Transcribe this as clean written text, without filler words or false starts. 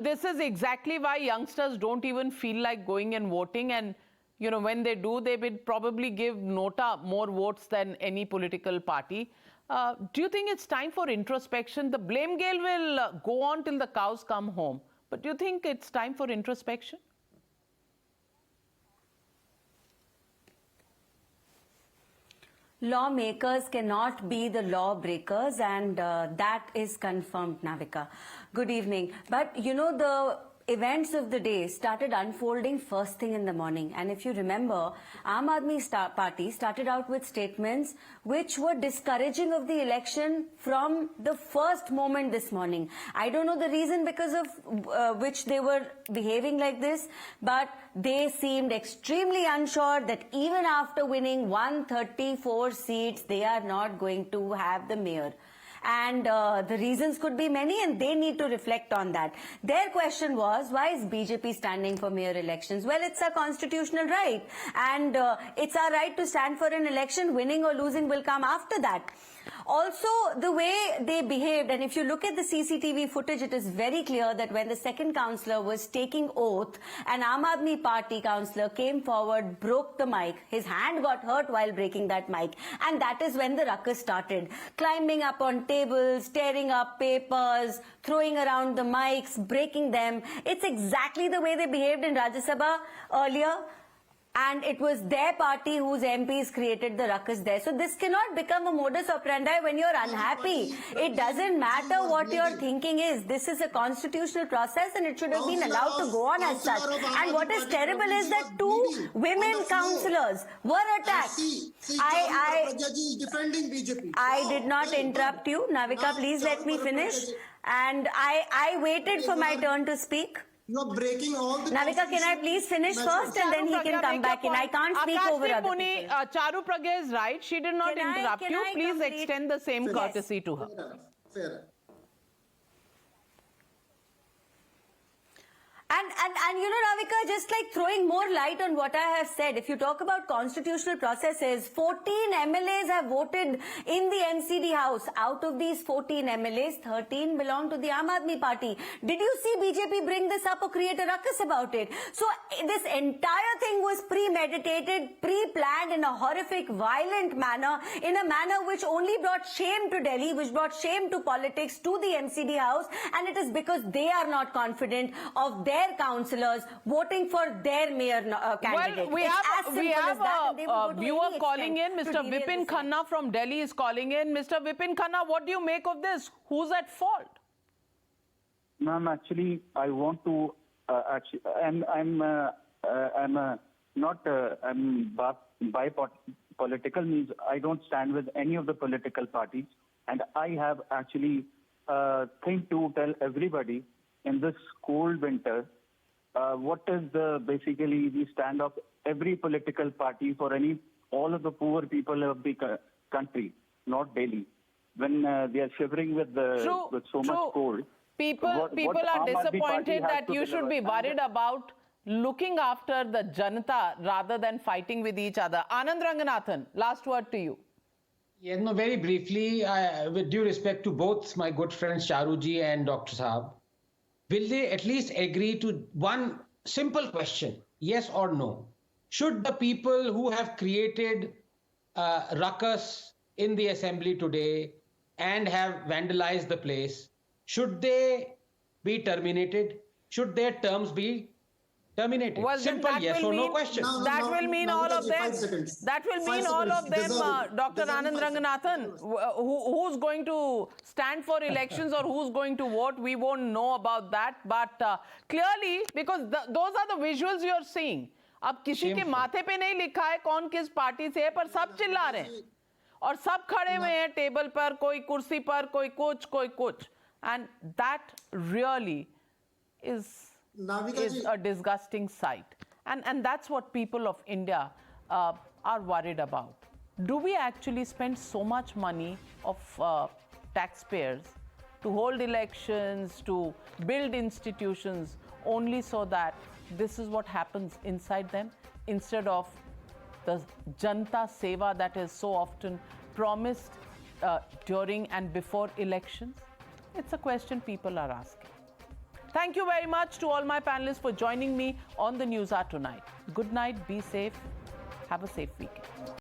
this is exactly why youngsters don't even feel like going and voting. And, when they do, they will probably give Nota more votes than any political party. Do you think it's time for introspection? The blame game will go on till the cows come home. But do you think it's time for introspection? Lawmakers cannot be the lawbreakers, and that is confirmed, Navika. Good evening. But the events of the day started unfolding first thing in the morning. And if you remember, Aam Aadmi Party started out with statements which were discouraging of the election from the first moment this morning. I don't know the reason because of which they were behaving like this, but they seemed extremely unsure that even after winning 134 seats, they are not going to have the mayor. And the reasons could be many, and they need to reflect on that. Their question was, why is BJP standing for mayor elections? Well, it's a constitutional right, and it's our right to stand for an election. Winning or losing will come after that. Also, the way they behaved, and if you look at the CCTV footage, it is very clear that when the second councillor was taking oath, an Aam Aadmi Party councillor came forward, broke the mic. His hand got hurt while breaking that mic. And that is when the ruckus started. Climbing up on tables, tearing up papers, throwing around the mics, breaking them. It's exactly the way they behaved in Rajya Sabha earlier. And it was their party whose MPs created the ruckus there. So this cannot become a modus operandi when you're unhappy. It doesn't matter what your thinking is. This is a constitutional process and it should have been allowed to go on as such. And what is terrible is that two women councillors were attacked. I did not interrupt you. Navika, please let me finish. And I waited for my turn to speak. You are breaking all the... Navika, can I please finish first and then he can come back in? I can't speak over other people. Charu Pragya is right. She did not interrupt you. Please extend the same courtesy to her. Fair. And Navika, just like throwing more light on what I have said, if you talk about constitutional processes, 14 MLAs have voted in the NCD House. Out of these 14 MLAs, 13 belong to the Aam Aadmi Party. Did you see BJP bring this up or create a ruckus about it? So this entire thing was premeditated, pre-planned in a horrific, violent manner, in a manner which only brought shame to Delhi, which brought shame to politics, to the NCD House, and it is because they are not confident of their councillors voting for their mayor candidate. Well, we have a viewer calling in. Mr. Vipin Khanna from Delhi is calling in. Mr. Vipin Khanna, what do you make of this? Who's at fault? Ma'am, actually, I want to I'm political, means I don't stand with any of the political parties, and I have actually thing to tell everybody in this cold winter. What is basically the stand of every political party for all of the poor people of the country, not Delhi, when they are shivering with so much cold. People are disappointed that you should be worried about looking after the janata rather than fighting with each other. Anand Ranganathan, last word to you. Yeah, no, very briefly, with due respect to both my good friends Charuji and Dr. Saab, will they at least agree to one simple question, yes or no? Should the people who have created ruckus in the assembly today and have vandalized the place, should they be terminated? Should their terms be terminated? Well, simple yes or no question. That will mean all of them. That will mean all of them, Dr. Anand Ranganathan. Who's going to stand for elections or who's going to vote, we won't know about that. But clearly, because those are the visuals you're seeing. अब किसी के माथे पे नहीं लिखा है कौन किस पार्टी से है, पर सब चिल्ला रहे हैं और सब खड़े हुए हैं टेबल पर, कोई कुर्सी पर, कोई कुछ, and that really is a disgusting sight. And that's what people of India are worried about. Do we actually spend so much money of taxpayers to hold elections, to build institutions, only so that this is what happens inside them, instead of the Janta Seva that is so often promised during and before elections? It's a question people are asking. Thank you very much to all my panelists for joining me on the News Hour tonight. Good night, be safe, have a safe weekend.